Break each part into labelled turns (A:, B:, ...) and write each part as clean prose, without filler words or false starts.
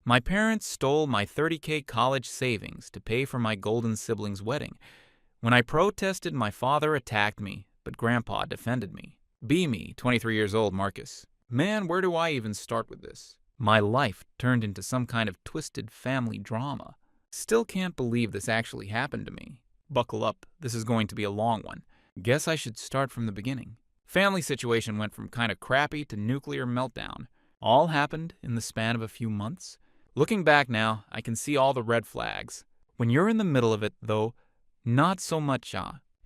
A: My parents stole my 30K college savings to pay for my golden sibling's wedding. When I protested, my father attacked me, but Grandpa defended me. Be me, 23 years old, Marcus. Man, where do I even start with this? My life turned into some kind of twisted family drama. Still can't believe this actually happened to me. Buckle up, this is going to be a long one. Guess I should start from the beginning. Family situation went from kind of crappy to nuclear meltdown. All happened in the span of a few months. Looking back now, I can see all the red flags. When you're in the middle of it, though, not so much.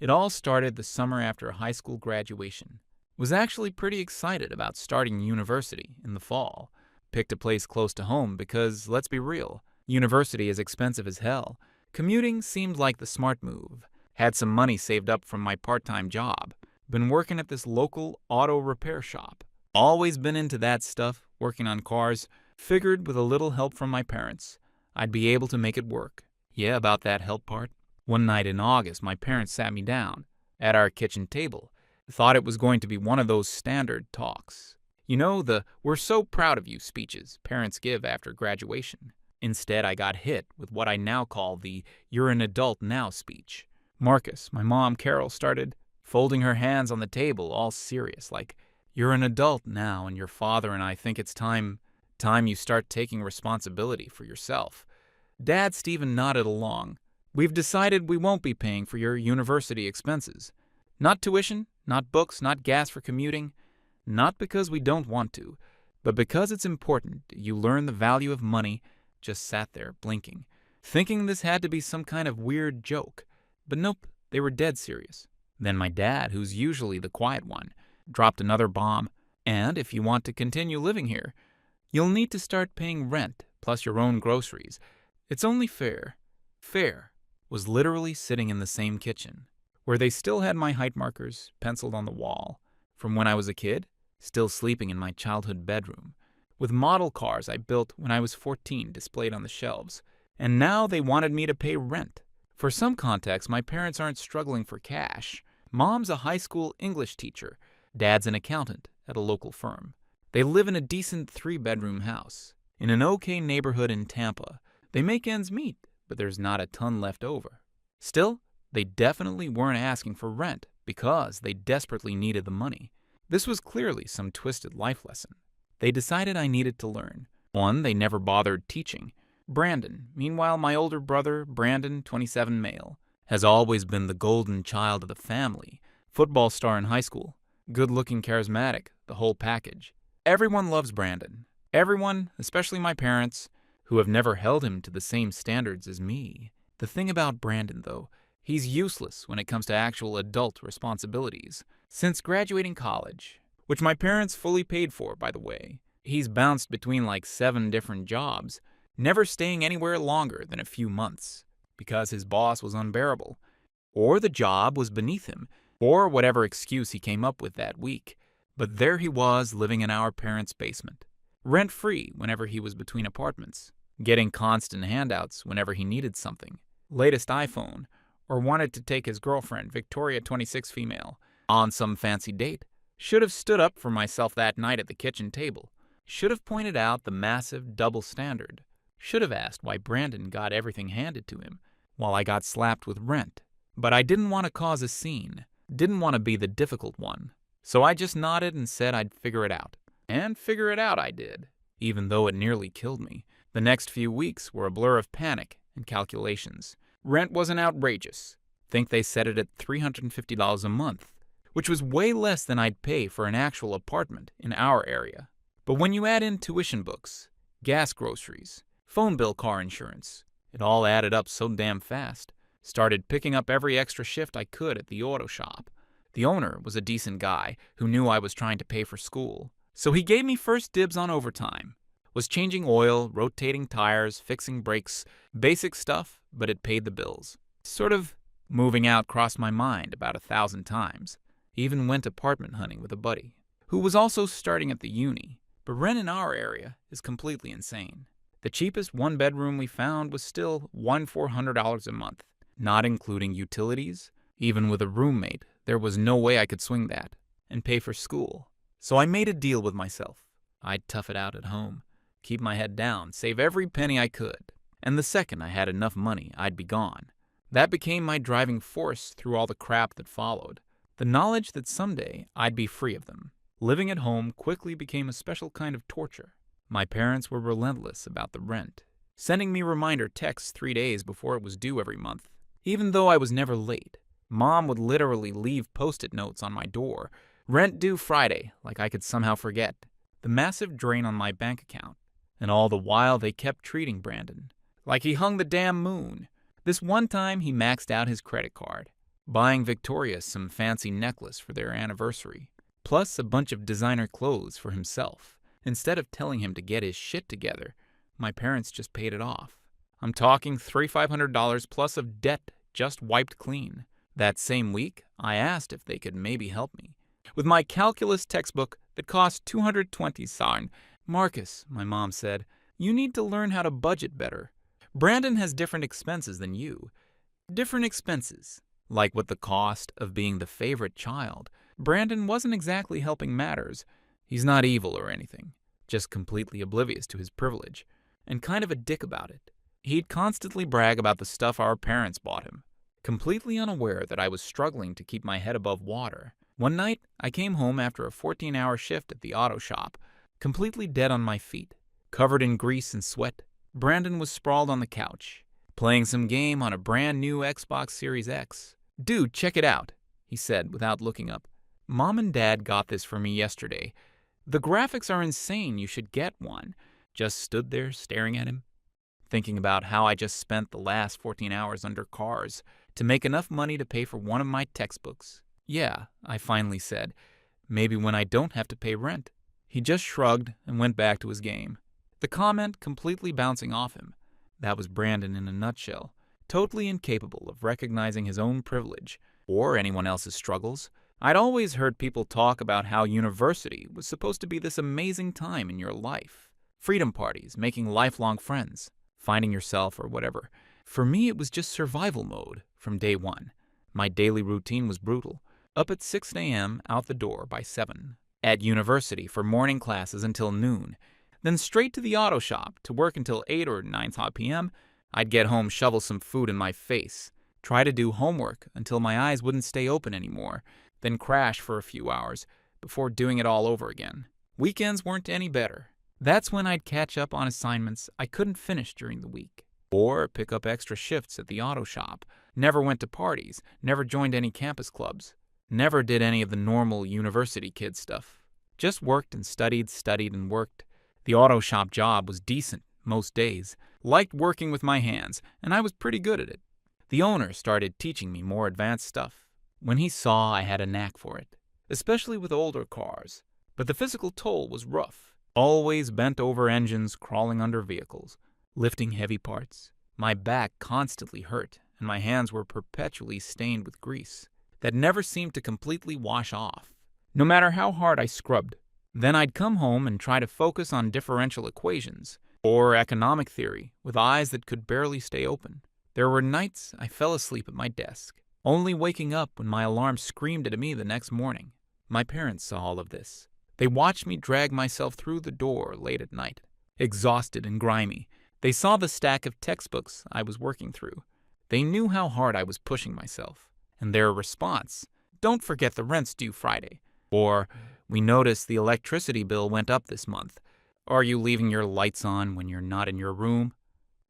A: It all started the summer after high school graduation. Was actually pretty excited about starting university in the fall. Picked a place close to home because, let's be real, university is expensive as hell. Commuting seemed like the smart move. Had some money saved up from my part-time job. Been working at this local auto repair shop. Always been into that stuff, working on cars. Figured with a little help from my parents, I'd be able to make it work. Yeah, about that help part. One night in August, my parents sat me down at our kitchen table. Thought it was going to be one of those standard talks. You know, the "we're so proud of you" speeches parents give after graduation. Instead, I got hit with what I now call the "you're an adult now" speech. Marcus, my mom, Carol, started folding her hands on the table, all serious, like, "You're an adult now, and your father and I think it's time you start taking responsibility for yourself." Dad Stephen nodded along. "We've decided we won't be paying for your university expenses. Not tuition, not books, not gas for commuting. Not because we don't want to, but because it's important you learn the value of money." Just sat there, blinking, thinking this had to be some kind of weird joke. But nope, they were dead serious. Then my dad, who's usually the quiet one, dropped another bomb. "And if you want to continue living here, you'll need to start paying rent, plus your own groceries. It's only fair." Fair was literally sitting in the same kitchen, where they still had my height markers penciled on the wall, from when I was a kid, still sleeping in my childhood bedroom, with model cars I built when I was 14 displayed on the shelves. And now they wanted me to pay rent. For some context, my parents aren't struggling for cash. Mom's a high school English teacher. Dad's an accountant at a local firm. They live in a decent 3-bedroom house in an okay neighborhood in Tampa. They make ends meet, but there's not a ton left over. Still, they definitely weren't asking for rent because they desperately needed the money. This was clearly some twisted life lesson they decided I needed to learn. One, they never bothered teaching. Brandon, meanwhile, my older brother, Brandon, 27 male, has always been the golden child of the family. Football star in high school. Good-looking, charismatic, the whole package. Everyone loves Brandon. Everyone, especially my parents, who have never held him to the same standards as me. The thing about Brandon, though, he's useless when it comes to actual adult responsibilities. Since graduating college, which my parents fully paid for, by the way, he's bounced between like 7 different jobs, never staying anywhere longer than a few months, because his boss was unbearable, or the job was beneath him, or whatever excuse he came up with that week. But there he was, living in our parents' basement, rent-free whenever he was between apartments, getting constant handouts whenever he needed something, latest iPhone, or wanted to take his girlfriend, Victoria, 26 female, on some fancy date. Should have stood up for myself that night at the kitchen table. Should have pointed out the massive double standard. Should have asked why Brandon got everything handed to him, while I got slapped with rent. But I didn't want to cause a scene. Didn't want to be the difficult one. So I just nodded and said I'd figure it out. And figure it out I did, even though it nearly killed me. The next few weeks were a blur of panic and calculations. Rent wasn't outrageous. Think they set it at $350 a month, which was way less than I'd pay for an actual apartment in our area. But when you add in tuition books, gas, groceries, phone bill, car insurance, it all added up so damn fast. Started picking up every extra shift I could at the auto shop. The owner was a decent guy who knew I was trying to pay for school, so he gave me first dibs on overtime. Was changing oil, rotating tires, fixing brakes, basic stuff, but it paid the bills. Sort of moving out crossed my mind about 1,000 times. Even went apartment hunting with a buddy, who was also starting at the uni. But rent in our area is completely insane. The cheapest 1-bedroom we found was still $1,400 a month, not including utilities. Even with a roommate, there was no way I could swing that and pay for school. So I made a deal with myself. I'd tough it out at home. keep my head down, save every penny I could. And the second I had enough money, I'd be gone. That became my driving force through all the crap that followed. The knowledge that someday I'd be free of them. Living at home quickly became a special kind of torture. My parents were relentless about the rent, sending me reminder texts 3 days before it was due every month. Even though I was never late, Mom would literally leave post-it notes on my door. Rent due Friday, like I could somehow forget. The massive drain on my bank account. And all the while they kept treating Brandon like he hung the damn moon. This one time he maxed out his credit card, buying Victoria some fancy necklace for their anniversary, plus a bunch of designer clothes for himself. Instead of telling him to get his shit together, my parents just paid it off. I'm talking $300-500 plus of debt just wiped clean. That same week, I asked if they could maybe help me with my calculus textbook that cost 220 sarn. Marcus, my mom said, you need to learn how to budget better. Brandon has different expenses than you. Different expenses. Like with the cost of being the favorite child, Brandon wasn't exactly helping matters. He's not evil or anything, just completely oblivious to his privilege, and kind of a dick about it. He'd constantly brag about the stuff our parents bought him, completely unaware that I was struggling to keep my head above water. One night, I came home after a 14-hour shift at the auto shop, completely dead on my feet, covered in grease and sweat. Brandon was sprawled on the couch, playing some game on a brand new Xbox Series X. Dude, check it out, he said without looking up. Mom and Dad got this for me yesterday. The graphics are insane, you should get one. Just stood there staring at him, thinking about how I just spent the last 14 hours under cars to make enough money to pay for one of my textbooks. Yeah, I finally said, maybe when I don't have to pay rent. He just shrugged and went back to his game. The comment completely bouncing off him. That was Brandon in a nutshell, totally incapable of recognizing his own privilege or anyone else's struggles. I'd always heard people talk about how university was supposed to be this amazing time in your life. Freedom parties, making lifelong friends, finding yourself or whatever. For me, it was just survival mode from day one. My daily routine was brutal. Up at 6 a.m., out the door by 7. At university for morning classes until noon. Then straight to the auto shop to work until 8 or 9 p.m. I'd get home, shovel some food in my face, try to do homework until my eyes wouldn't stay open anymore, then crash for a few hours before doing it all over again. Weekends weren't any better. That's when I'd catch up on assignments I couldn't finish during the week, or pick up extra shifts at the auto shop. Never went to parties, never joined any campus clubs, never did any of the normal university kid stuff. Just worked and studied and worked. The auto shop job was decent most days. Liked working with my hands, and I was pretty good at it. The owner started teaching me more advanced stuff when he saw I had a knack for it, especially with older cars. But the physical toll was rough. Always bent over engines crawling under vehicles, lifting heavy parts. My back constantly hurt, and my hands were perpetually stained with grease that never seemed to completely wash off, no matter how hard I scrubbed. Then I'd come home and try to focus on differential equations or economic theory with eyes that could barely stay open. There were nights I fell asleep at my desk, only waking up when my alarm screamed at me the next morning. My parents saw all of this. They watched me drag myself through the door late at night, exhausted and grimy. They saw the stack of textbooks I was working through. They knew how hard I was pushing myself. And their response, "Don't forget the rent's due Friday," or "We noticed the electricity bill went up this month. Are you leaving your lights on when you're not in your room?"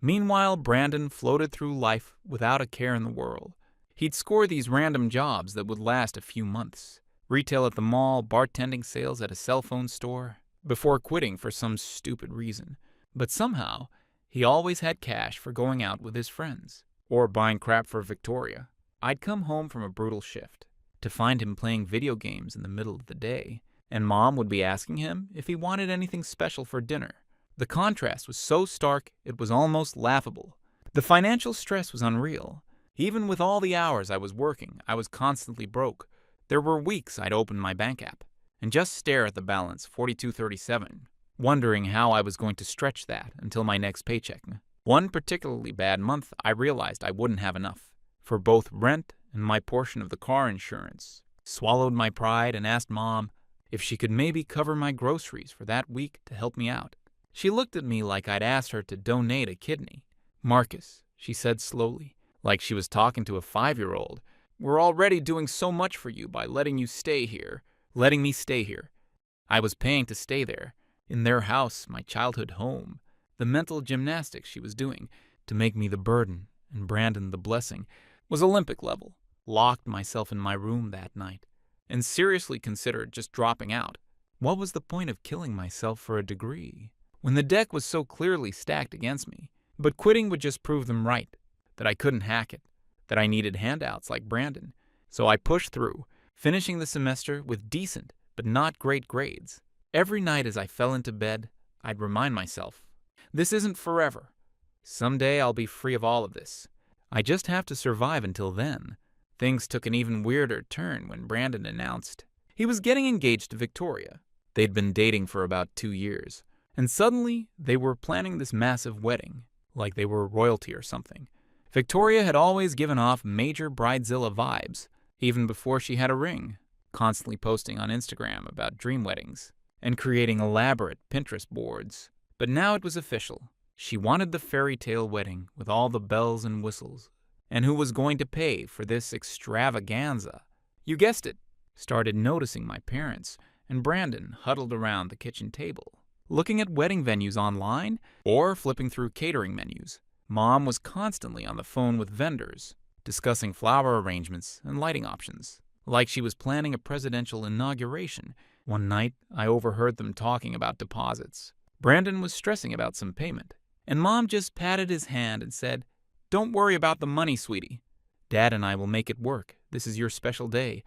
A: Meanwhile, Brandon floated through life without a care in the world. He'd score these random jobs that would last a few months. Retail at the mall, bartending, sales at a cell phone store, before quitting for some stupid reason. But somehow, he always had cash for going out with his friends, or buying crap for Victoria. I'd come home from a brutal shift to find him playing video games in the middle of the day, and Mom would be asking him if he wanted anything special for dinner. The contrast was so stark it was almost laughable. The financial stress was unreal. Even with all the hours I was working, I was constantly broke. There were weeks I'd open my bank app and just stare at the balance, $42.37, wondering how I was going to stretch that until my next paycheck. One particularly bad month, I realized I wouldn't have enough for both rent and my portion of the car insurance. Swallowed my pride and asked Mom if she could maybe cover my groceries for that week to help me out. She looked at me like I'd asked her to donate a kidney. "Marcus," she said slowly, like she was talking to a 5-year-old, "we're already doing so much for you by letting me stay here. I was paying to stay there, in their house, my childhood home. The mental gymnastics she was doing to make me the burden and Brandon the blessing was Olympic level. Locked myself in my room that night and seriously considered just dropping out. What was the point of killing myself for a degree when the deck was so clearly stacked against me? But quitting would just prove them right, that I couldn't hack it, that I needed handouts like Brandon. So I pushed through, finishing the semester with decent but not great grades. Every night as I fell into bed, I'd remind myself, this isn't forever. Someday I'll be free of all of this. I just have to survive until then. Things took an even weirder turn when Brandon announced he was getting engaged to Victoria. They'd been dating for about 2 years, and suddenly they were planning this massive wedding, like they were royalty or something. Victoria had always given off major bridezilla vibes, even before she had a ring, constantly posting on Instagram about dream weddings and creating elaborate Pinterest boards. But now it was official. She wanted the fairy tale wedding with all the bells and whistles. And who was going to pay for this extravaganza? You guessed it. Started noticing my parents and Brandon huddled around the kitchen table, looking at wedding venues online or flipping through catering menus. Mom was constantly on the phone with vendors, discussing flower arrangements and lighting options, like she was planning a presidential inauguration. One night, I overheard them talking about deposits. Brandon was stressing about some payment, and Mom just patted his hand and said, "Don't worry about the money, sweetie. Dad and I will make it work. This is your special day."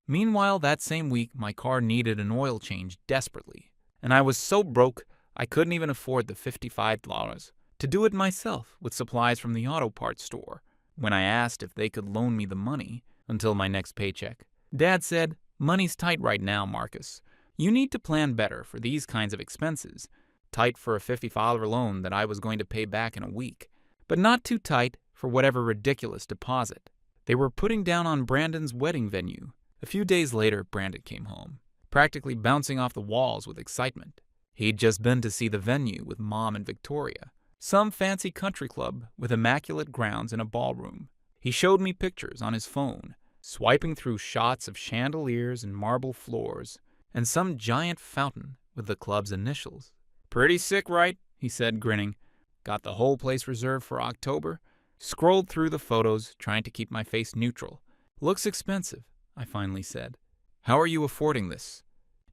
A: Meanwhile, that same week, my car needed an oil change desperately, and I was so broke I couldn't even afford the $55 to do it myself with supplies from the auto parts store. When I asked if they could loan me the money until my next paycheck, Dad said, "Money's tight right now, Marcus. You need to plan better for these kinds of expenses. Tight for a $50 loan that I was going to pay back in a week, but not too tight for whatever ridiculous deposit." They were putting down on Brandon's wedding venue. A few days later, Brandon came home, practically bouncing off the walls with excitement. He'd just been to see the venue with Mom and Victoria, some fancy country club with immaculate grounds and a ballroom. He showed me pictures on his phone, swiping through shots of chandeliers and marble floors, and some giant fountain with the club's initials. "Pretty sick, right?" he said, grinning. Got the whole place reserved for October. Scrolled through the photos, trying to keep my face neutral. "Looks expensive," I finally said. "How are you affording this?"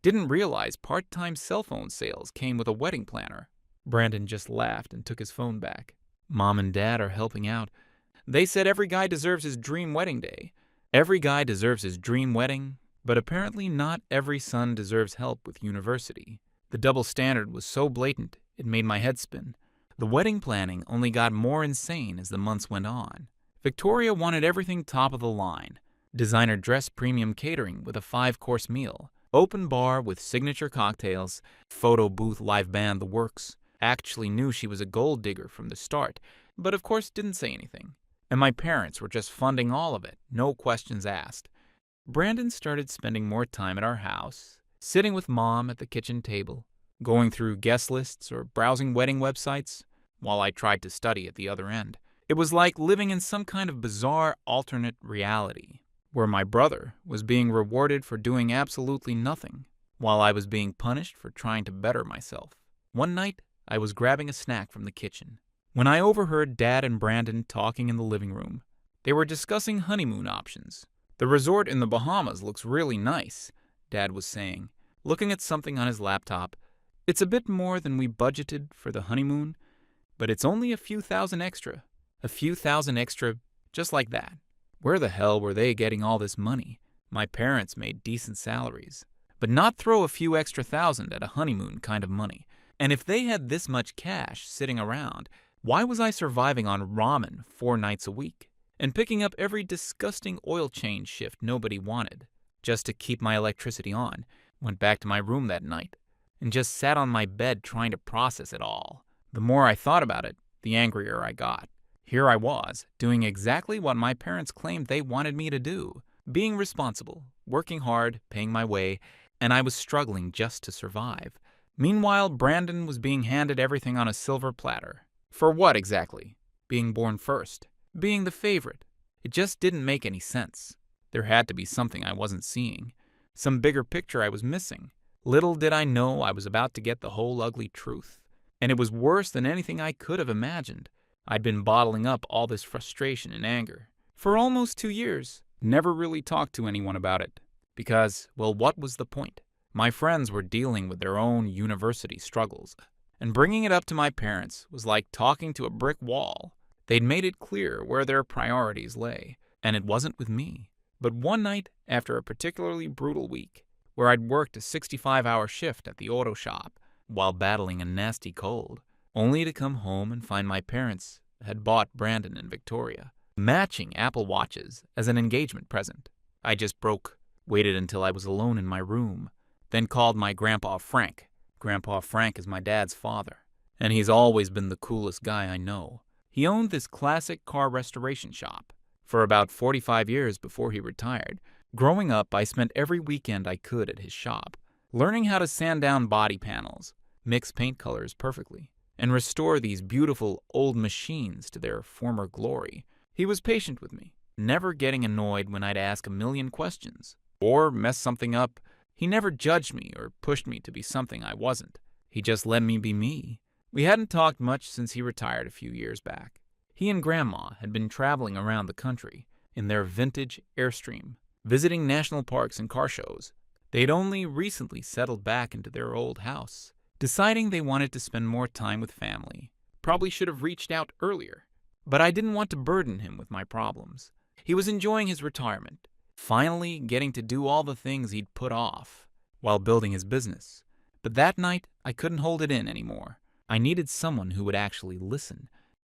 A: Didn't realize part-time cell phone sales came with a wedding planner. Brandon just laughed and took his phone back. "Mom and Dad are helping out. They said every guy deserves his dream wedding day. Every guy deserves his dream wedding, but apparently not every son deserves help with university." The double standard was so blatant, it made my head spin. The wedding planning only got more insane as the months went on. Victoria wanted everything top of the line. Designer dress premium catering with a 5-course meal. Open bar with signature cocktails. Photo booth live band, the works. Actually knew she was a gold digger from the start, but of course didn't say anything. And my parents were just funding all of it, no questions asked. Brandon started spending more time at our house, sitting with Mom at the kitchen table, going through guest lists or browsing wedding websites, while I tried to study at the other end. It was like living in some kind of bizarre alternate reality, where my brother was being rewarded for doing absolutely nothing, while I was being punished for trying to better myself. One night, I was grabbing a snack from the kitchen, when I overheard Dad and Brandon talking in the living room. They were discussing honeymoon options. "The resort in the Bahamas looks really nice," Dad was saying, looking at something on his laptop. "It's a bit more than we budgeted for the honeymoon, but it's only a few thousand extra." A few thousand extra, just like that. Where the hell were they getting all this money? My parents made decent salaries, but not throw a few extra thousand at a honeymoon kind of money. And if they had this much cash sitting around, why was I surviving on ramen 4 nights a week and picking up every disgusting oil change shift nobody wanted just to keep my electricity on? Went back to my room that night and just sat on my bed trying to process it all. The more I thought about it, the angrier I got. Here I was, doing exactly what my parents claimed they wanted me to do, being responsible, working hard, paying my way, and I was struggling just to survive. Meanwhile, Brandon was being handed everything on a silver platter. For what exactly? Being born first? Being the favorite? It just didn't make any sense. There had to be something I wasn't seeing. Some bigger picture I was missing. Little did I know I was about to get the whole ugly truth. And it was worse than anything I could have imagined. I'd been bottling up all this frustration and anger for almost 2 years. Never really talked to anyone about it. Because, well, what was the point? My friends were dealing with their own university struggles, and bringing it up to my parents was like talking to a brick wall. They'd made it clear where their priorities lay, and it wasn't with me. But one night, after a particularly brutal week, where I'd worked a 65-hour shift at the auto shop while battling a nasty cold, only to come home and find my parents had bought Brandon and Victoria matching Apple Watches as an engagement present, I just broke, waited until I was alone in my room, then called my Grandpa Frank. Grandpa Frank is my dad's father, and he's always been the coolest guy I know. He owned this classic car restoration shop for about 45 years before he retired. Growing up, I spent every weekend I could at his shop, learning how to sand down body panels, mix paint colors perfectly, and restore these beautiful old machines to their former glory. He was patient with me, never getting annoyed when I'd ask a million questions or mess something up. He never judged me or pushed me to be something I wasn't. He just let me be me. We hadn't talked much since he retired a few years back. He and Grandma had been traveling around the country in their vintage Airstream, visiting national parks and car shows. They'd only recently settled back into their old house, deciding they wanted to spend more time with family. Probably should have reached out earlier, but I didn't want to burden him with my problems. He was enjoying his retirement, finally getting to do all the things he'd put off while building his business. But that night, I couldn't hold it in anymore. I needed someone who would actually listen.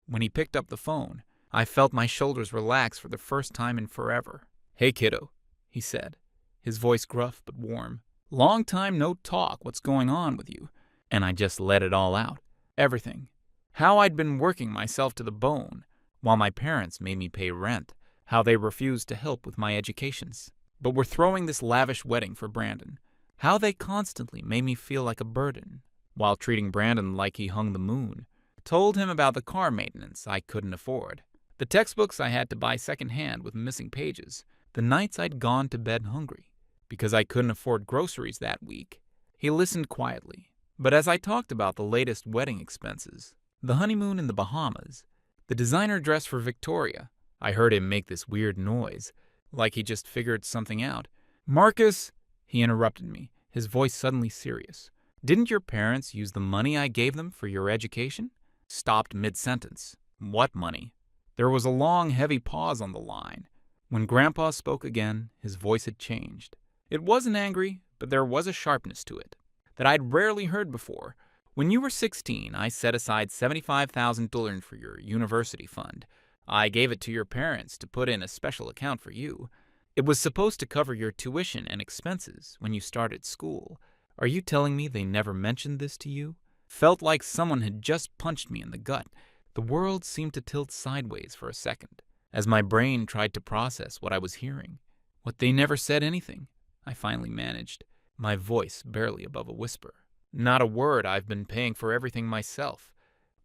A: When he picked up the phone, I felt my shoulders relax for the first time in forever. "Hey, kiddo," he said, his voice gruff but warm. "Long time no talk. What's going on with you?" And I just let it all out. Everything. How I'd been working myself to the bone while my parents made me pay rent. How they refused to help with my educations, but were throwing this lavish wedding for Brandon. How they constantly made me feel like a burden while treating Brandon like he hung the moon. Told him about the car maintenance I couldn't afford, the textbooks I had to buy secondhand with missing pages, the nights I'd gone to bed hungry because I couldn't afford groceries that week. He listened quietly, but as I talked about the latest wedding expenses, the honeymoon in the Bahamas, the designer dress for Victoria, I heard him make this weird noise, like he just figured something out. "Marcus," he interrupted me, his voice suddenly serious. "Didn't your parents use the money I gave them for your education?" Stopped mid-sentence. What money? There was a long, heavy pause on the line. When Grandpa spoke again, his voice had changed. It wasn't angry, but there was a sharpness to it that I'd rarely heard before. "When you were 16, I set aside $75,000 for your university fund. I gave it to your parents to put in a special account for you. It was supposed to cover your tuition and expenses when you started school. Are you telling me they never mentioned this to you?" Felt like someone had just punched me in the gut. The world seemed to tilt sideways for a second as my brain tried to process what I was hearing. "What, they never said anything?" I finally managed, my voice barely above a whisper. "Not a word. I've been paying for everything myself.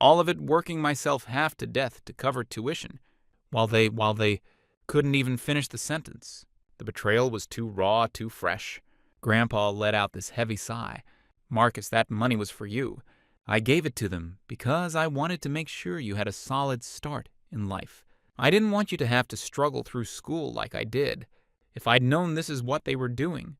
A: All of it working myself half to death to cover tuition, while they couldn't even finish the sentence. The betrayal was too raw, too fresh." Grandpa let out this heavy sigh. "Marcus, that money was for you. I gave it to them because I wanted to make sure you had a solid start in life. I didn't want you to have to struggle through school like I did. If I'd known this is what they were doing."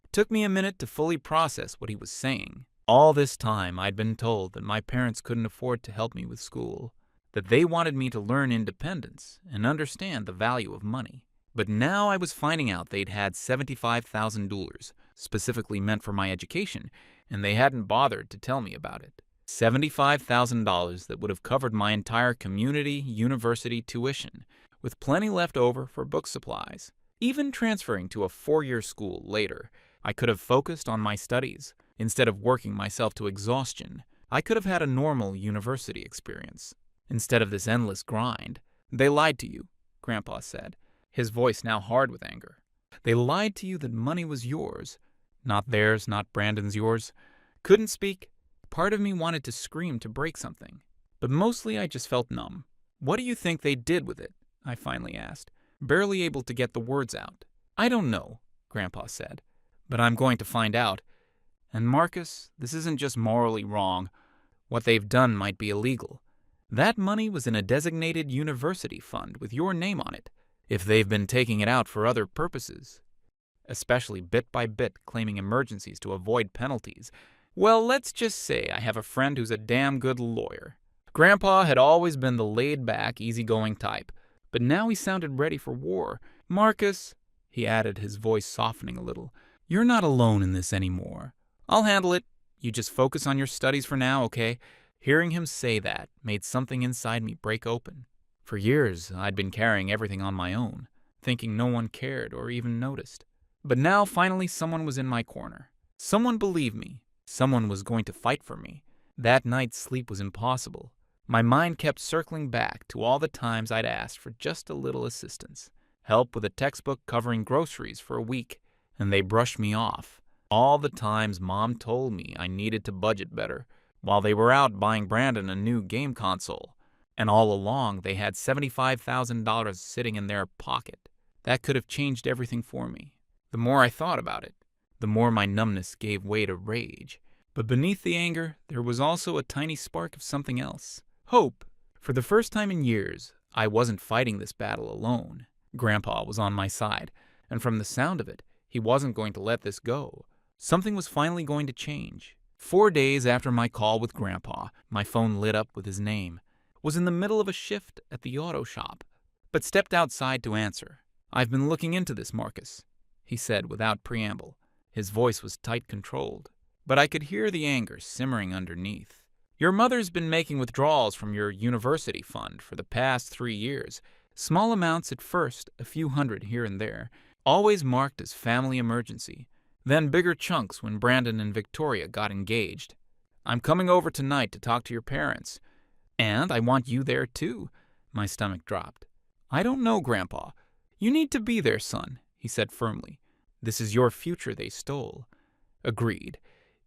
A: It took me a minute to fully process what he was saying. All this time, I'd been told that my parents couldn't afford to help me with school, that they wanted me to learn independence and understand the value of money. But now I was finding out they'd had $75,000 specifically meant for my education, and they hadn't bothered to tell me about it. $75,000 that would have covered my entire community university tuition, with plenty left over for book supplies. Even transferring to a 4-year school later, I could have focused on my studies instead of working myself to exhaustion. I could have had a normal university experience instead of this endless grind. "They lied to you," Grandpa said, his voice now hard with anger. "They lied to you that money was yours. Not theirs, not Brandon's, yours. Couldn't speak. Part of me wanted to scream to break something, but mostly I just felt numb. What do you think they did with it? I finally asked, barely able to get the words out. I don't know, Grandpa said, but I'm going to find out. And Marcus, this isn't just morally wrong. What they've done might be illegal. That money was in a designated university fund with your name on it. If they've been taking it out for other purposes, especially bit by bit claiming emergencies to avoid penalties, well, let's just say I have a friend who's a damn good lawyer. Grandpa had always been the laid-back, easygoing type, but now he sounded ready for war. Marcus, he added, his voice softening a little, you're not alone in this anymore. I'll handle it. You just focus on your studies for now, okay? Hearing him say that made something inside me break open. For years, I'd been carrying everything on my own, thinking no one cared or even noticed. But now, finally, someone was in my corner. Someone believed me. Someone was going to fight for me. That night, sleep was impossible. My mind kept circling back to all the times I'd asked for just a little assistance. Help with a textbook covering groceries for a week, and they brushed me off. All the times Mom told me I needed to budget better, while they were out buying Brandon a new game console. And all along, they had $75,000 sitting in their pocket. That could have changed everything for me. The more I thought about it, the more my numbness gave way to rage. But beneath the anger, there was also a tiny spark of something else. Hope. For the first time in years, I wasn't fighting this battle alone. Grandpa was on my side, and from the sound of it, he wasn't going to let this go. Something was finally going to change. 4 days after my call with Grandpa, my phone lit up with his name. Was in the middle of a shift at the auto shop, but stepped outside to answer. I've been looking into this, Marcus, he said without preamble. His voice was tight-controlled, but I could hear the anger simmering underneath. Your mother's been making withdrawals from your university fund for the past 3 years. Small amounts at first, a few hundred here and there, always marked as family emergency. Then bigger chunks when Brandon and Victoria got engaged. I'm coming over tonight to talk to your parents. And I want you there too. My stomach dropped. I don't know, Grandpa. You need to be there, son, he said firmly. This is your future they stole. Agreed,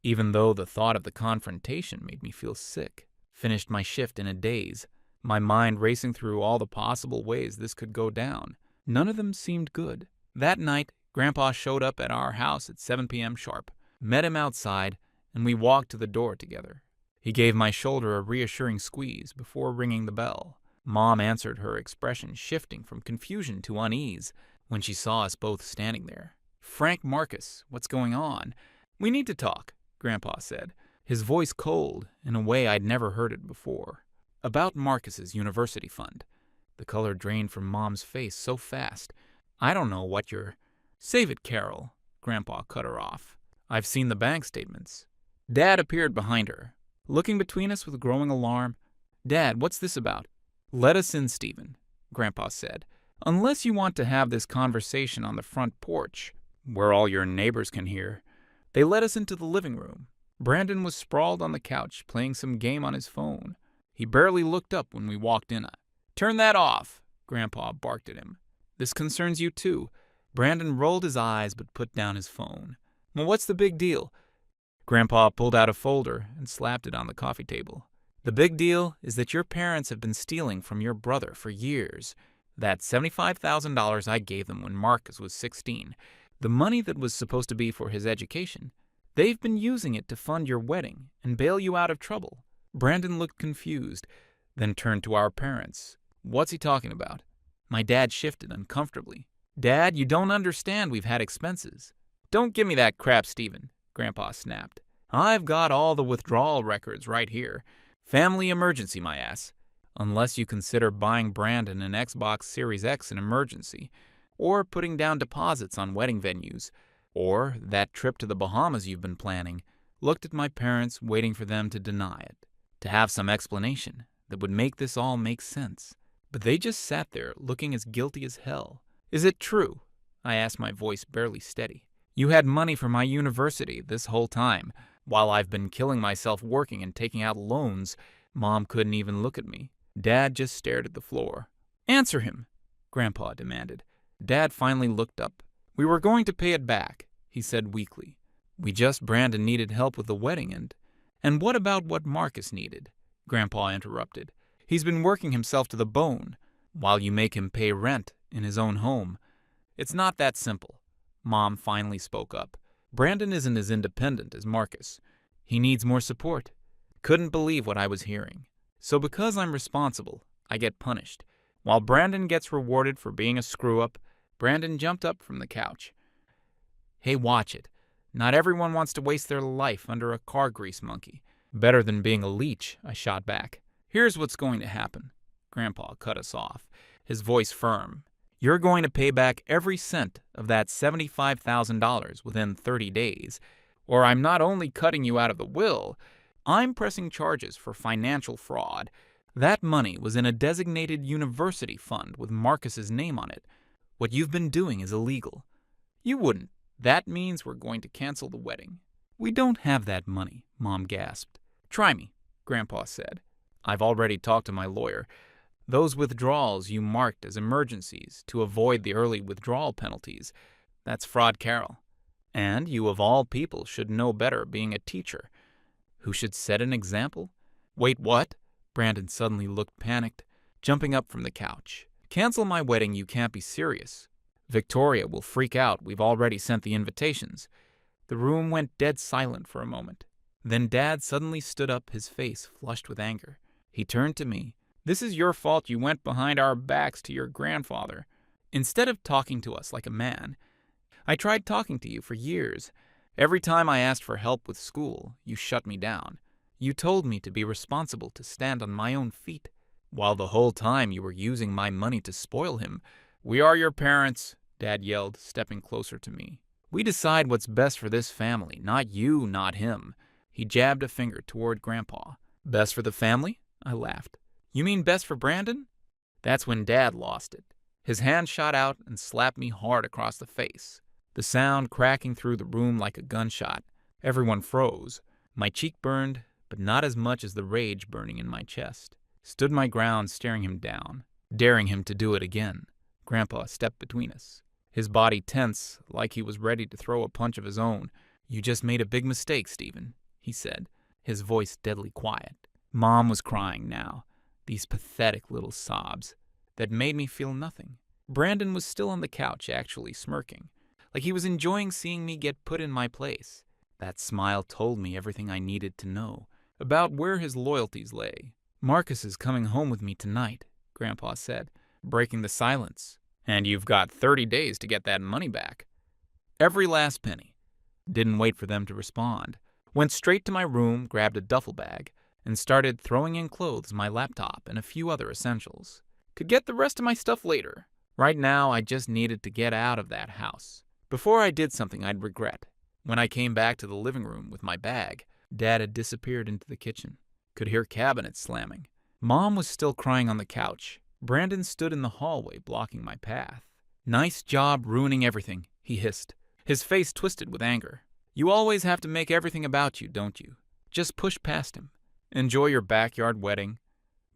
A: even though the thought of the confrontation made me feel sick. Finished my shift in a daze, my mind racing through all the possible ways this could go down. None of them seemed good. That night, Grandpa showed up at our house at 7 p.m. sharp, met him outside, and we walked to the door together. He gave my shoulder a reassuring squeeze before ringing the bell. Mom answered, her expression shifting from confusion to unease when she saw us both standing there. Frank, Marcus, what's going on? We need to talk, Grandpa said, his voice cold in a way I'd never heard it before. About Marcus's university fund. The color drained from Mom's face so fast. I don't know what you're... Save it, Carol, Grandpa cut her off. I've seen the bank statements. Dad appeared behind her, looking between us with growing alarm. Dad, what's this about? Let us in, Stephen, Grandpa said. Unless you want to have this conversation on the front porch, where all your neighbors can hear. They led us into the living room. Brandon was sprawled on the couch, playing some game on his phone. He barely looked up when we walked in. Turn that off, Grandpa barked at him. This concerns you too. Brandon rolled his eyes but put down his phone. Well, what's the big deal? Grandpa pulled out a folder and slapped it on the coffee table. The big deal is that your parents have been stealing from your brother for years. That $75,000 I gave them when Marcus was 16, the money that was supposed to be for his education, they've been using it to fund your wedding and bail you out of trouble. Brandon looked confused, then turned to our parents. What's he talking about? My dad shifted uncomfortably. Dad, you don't understand we've had expenses. Don't give me that crap, Stephen, Grandpa snapped. I've got all the withdrawal records right here. Family emergency, my ass. Unless you consider buying Brandon an Xbox Series X an emergency, or putting down deposits on wedding venues, or that trip to the Bahamas you've been planning. Looked at my parents, waiting for them to deny it, to have some explanation that would make this all make sense. But they just sat there, looking as guilty as hell. Is it true? I asked, my voice barely steady. You had money for my university this whole time, while I've been killing myself working and taking out loans. Mom couldn't even look at me. Dad just stared at the floor. Answer him, Grandpa demanded. Dad finally looked up. We were going to pay it back, he said weakly. Brandon needed help with the wedding and what about what Marcus needed? Grandpa interrupted. He's been working himself to the bone, while you make him pay rent in his own home. It's not that simple. Mom finally spoke up. Brandon isn't as independent as Marcus. He needs more support. Couldn't believe what I was hearing. So because I'm responsible, I get punished. While Brandon gets rewarded for being a screw-up, Brandon jumped up from the couch. Hey, watch it. Not everyone wants to waste their life under a car grease monkey. Better than being a leech, I shot back. Here's what's going to happen. Grandpa cut us off, his voice firm. You're going to pay back every cent of that $75,000 within 30 days, or I'm not only cutting you out of the will, I'm pressing charges for financial fraud. That money was in a designated university fund with Marcus's name on it. What you've been doing is illegal. You wouldn't. That means we're going to cancel the wedding. We don't have that money, Mom gasped. Try me, Grandpa said. I've already talked to my lawyer. Those withdrawals you marked as emergencies to avoid the early withdrawal penalties, that's fraud, Carol. And you of all people should know better being a teacher. Who should set an example? Wait, what? Brandon suddenly looked panicked, jumping up from the couch. Cancel my wedding, you can't be serious. Victoria will freak out. We've already sent the invitations. The room went dead silent for a moment. Then Dad suddenly stood up, his face flushed with anger. He turned to me. This is your fault you went behind our backs to your grandfather. Instead of talking to us like a man, I tried talking to you for years. Every time I asked for help with school, you shut me down. You told me to be responsible, to stand on my own feet, while the whole time you were using my money to spoil him. We are your parents, Dad yelled, stepping closer to me. We decide what's best for this family, not you, not him. He jabbed a finger toward Grandpa. Best for the family? I laughed. You mean best for Brandon? That's when Dad lost it. His hand shot out and slapped me hard across the face, the sound cracking through the room like a gunshot. Everyone froze. My cheek burned, but not as much as the rage burning in my chest. Stood my ground, staring him down, daring him to do it again. Grandpa stepped between us, his body tense, like he was ready to throw a punch of his own. You just made a big mistake, Stephen, he said, his voice deadly quiet. Mom was crying now, these pathetic little sobs that made me feel nothing. Brandon was still on the couch, actually smirking, like he was enjoying seeing me get put in my place. That smile told me everything I needed to know about where his loyalties lay. Marcus is coming home with me tonight, Grandpa said, breaking the silence. And you've got 30 days to get that money back. Every last penny. Didn't wait for them to respond. Went straight to my room, grabbed a duffel bag, and started throwing in clothes, my laptop, and a few other essentials. Could get the rest of my stuff later. Right now, I just needed to get out of that house before I did something I'd regret. When I came back to the living room with my bag, Dad had disappeared into the kitchen. Could hear cabinets slamming. Mom was still crying on the couch. Brandon stood in the hallway, blocking my path. Nice job ruining everything, he hissed, his face twisted with anger. You always have to make everything about you, don't you? Just push past him. Enjoy your backyard wedding.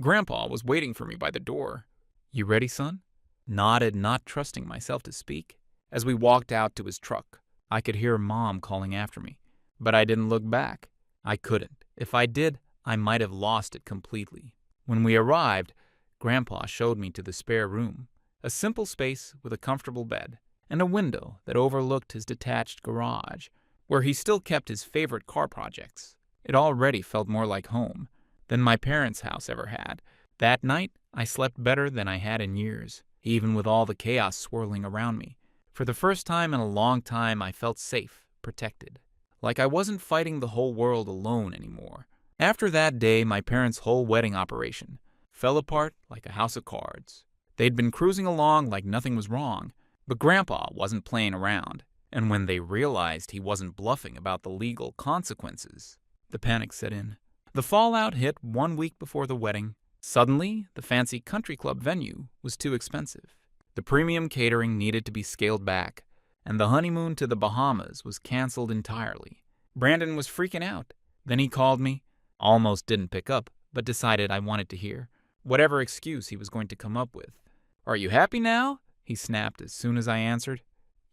A: Grandpa was waiting for me by the door. You ready, son? Nodded, not trusting myself to speak. As we walked out to his truck, I could hear Mom calling after me, but I didn't look back. I couldn't. If I did, I might have lost it completely. When we arrived, Grandpa showed me to the spare room, a simple space with a comfortable bed and a window that overlooked his detached garage, where he still kept his favorite car projects. It already felt more like home than my parents' house ever had. That night, I slept better than I had in years, even with all the chaos swirling around me. For the first time in a long time, I felt safe, protected, like I wasn't fighting the whole world alone anymore. After that day, my parents' whole wedding operation fell apart like a house of cards. They'd been cruising along like nothing was wrong, but Grandpa wasn't playing around. And when they realized he wasn't bluffing about the legal consequences, the panic set in. The fallout hit 1 week before the wedding. Suddenly, the fancy country club venue was too expensive. The premium catering needed to be scaled back, and the honeymoon to the Bahamas was canceled entirely. Brandon was freaking out. Then he called me, almost didn't pick up, but decided I wanted to hear whatever excuse he was going to come up with. Are you happy now? He snapped as soon as I answered.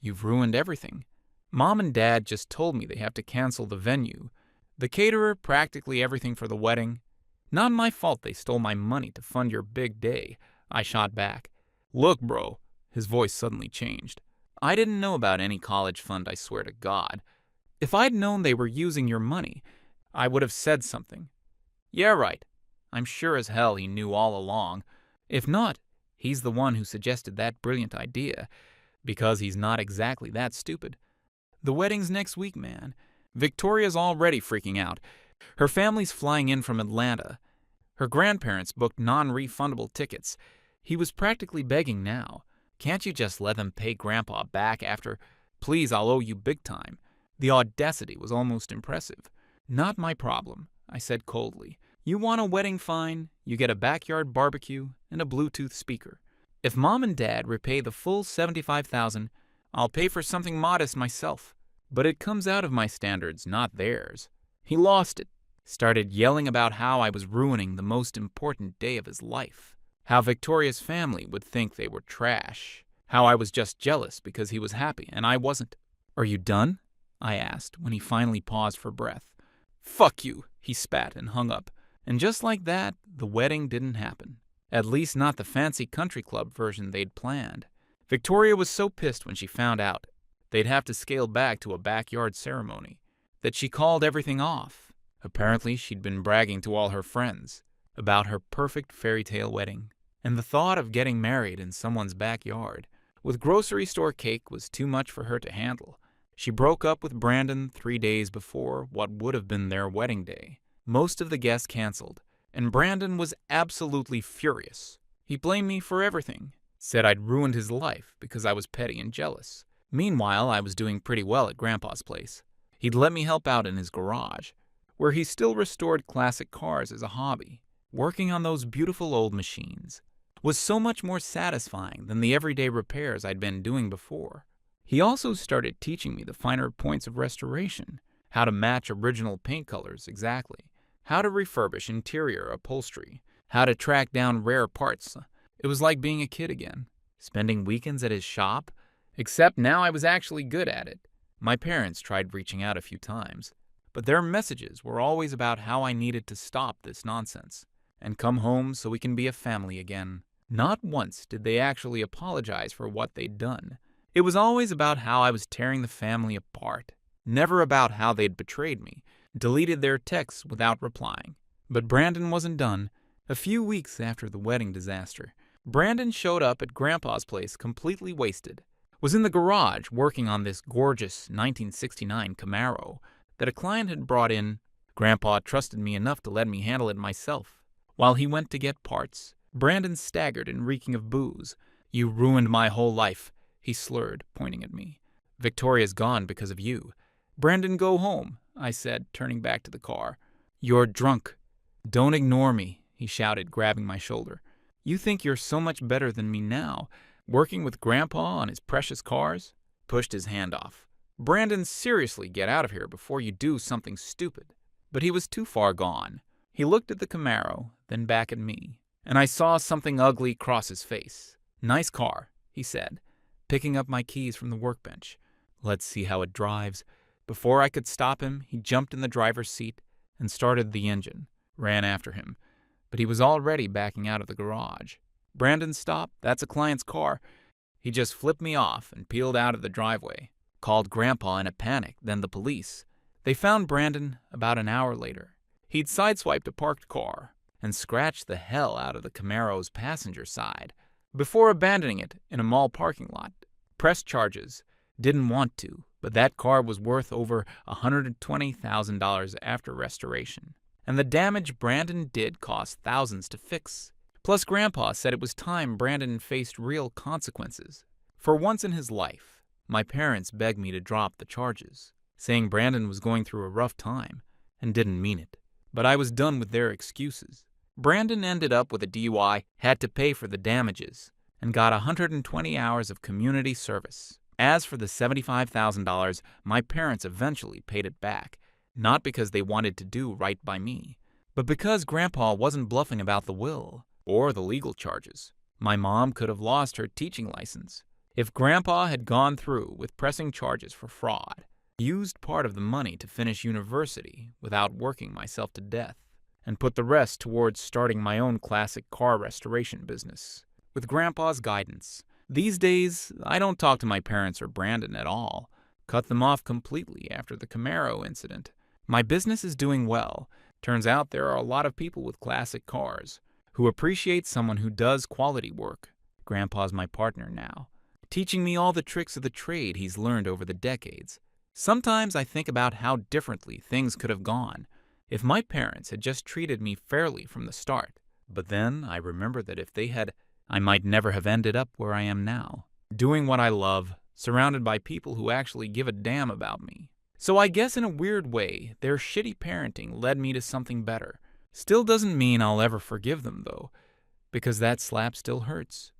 A: You've ruined everything. Mom and Dad just told me they have to cancel the venue, the caterer, practically everything for the wedding. Not my fault they stole my money to fund your big day, I shot back. Look, bro, his voice suddenly changed. I didn't know about any college fund, I swear to God. If I'd known they were using your money, I would have said something. Yeah, right. I'm sure as hell he knew all along. If not, he's the one who suggested that brilliant idea, because he's not exactly that stupid. The wedding's next week, man. Victoria's already freaking out. Her family's flying in from Atlanta. Her grandparents booked non-refundable tickets. He was practically begging now. Can't you just let them pay Grandpa back after? Please, I'll owe you big time. The audacity was almost impressive. Not my problem, I said coldly. You want a wedding, fine. You get a backyard barbecue and a Bluetooth speaker. If Mom and Dad repay the full $75,000, I'll pay for something modest myself. But it comes out of my standards, not theirs. He lost it. Started yelling about how I was ruining the most important day of his life. How Victoria's family would think they were trash. How I was just jealous because he was happy and I wasn't. Are you done? I asked when he finally paused for breath. Fuck you, he spat and hung up. And just like that, the wedding didn't happen. At least not the fancy country club version they'd planned. Victoria was so pissed when she found out they'd have to scale back to a backyard ceremony that she called everything off. Apparently, she'd been bragging to all her friends about her perfect fairy tale wedding, and the thought of getting married in someone's backyard with grocery store cake was too much for her to handle. She broke up with Brandon 3 days before what would have been their wedding day. Most of the guests canceled, and Brandon was absolutely furious. He blamed me for everything, said I'd ruined his life because I was petty and jealous. Meanwhile, I was doing pretty well at Grandpa's place. He'd let me help out in his garage, where he still restored classic cars as a hobby. Working on those beautiful old machines was so much more satisfying than the everyday repairs I'd been doing before. He also started teaching me the finer points of restoration, how to match original paint colors exactly, how to refurbish interior upholstery, how to track down rare parts. It was like being a kid again, spending weekends at his shop, except now I was actually good at it. My parents tried reaching out a few times, but their messages were always about how I needed to stop this nonsense and come home so we can be a family again. Not once did they actually apologize for what they'd done. It was always about how I was tearing the family apart, never about how they'd betrayed me, deleted their texts without replying. But Brandon wasn't done. A few weeks after the wedding disaster, Brandon showed up at Grandpa's place completely wasted. Was in the garage working on this gorgeous 1969 Camaro that a client had brought in. Grandpa trusted me enough to let me handle it myself. While he went to get parts, Brandon staggered and reeking of booze. You ruined my whole life, he slurred, pointing at me. Victoria's gone because of you. Brandon, go home, I said, turning back to the car. You're drunk. Don't ignore me, he shouted, grabbing my shoulder. You think you're so much better than me now, working with Grandpa on his precious cars? Pushed his hand off. Brandon, seriously, get out of here before you do something stupid. But he was too far gone. He looked at the Camaro, then back at me, and I saw something ugly cross his face. Nice car, he said, picking up my keys from the workbench. Let's see how it drives. Before I could stop him, he jumped in the driver's seat and started the engine. Ran after him, but he was already backing out of the garage. Brandon, stop. That's a client's car. He just flipped me off and peeled out of the driveway. Called Grandpa in a panic, then the police. They found Brandon about an hour later. He'd sideswiped a parked car and scratched the hell out of the Camaro's passenger side before abandoning it in a mall parking lot. Pressed charges. Didn't want to, but that car was worth over $120,000 after restoration. And the damage Brandon did cost thousands to fix. Plus, Grandpa said it was time Brandon faced real consequences. For once in his life, my parents begged me to drop the charges, saying Brandon was going through a rough time and didn't mean it. But I was done with their excuses. Brandon ended up with a DUI, had to pay for the damages, and got 120 hours of community service. As for the $75,000, my parents eventually paid it back, not because they wanted to do right by me, but because Grandpa wasn't bluffing about the will or the legal charges. My mom could have lost her teaching license. If Grandpa had gone through with pressing charges for fraud, used part of the money to finish university without working myself to death, and put the rest towards starting my own classic car restoration business. With Grandpa's guidance, these days I don't talk to my parents or Brandon at all. Cut them off completely after the Camaro incident. My business is doing well. Turns out there are a lot of people with classic cars who appreciate someone who does quality work. Grandpa's my partner now, teaching me all the tricks of the trade he's learned over the decades. Sometimes I think about how differently things could have gone if my parents had just treated me fairly from the start. But then I remember that if they had, I might never have ended up where I am now, doing what I love, surrounded by people who actually give a damn about me. So I guess in a weird way, their shitty parenting led me to something better. Still doesn't mean I'll ever forgive them, though, because that slap still hurts.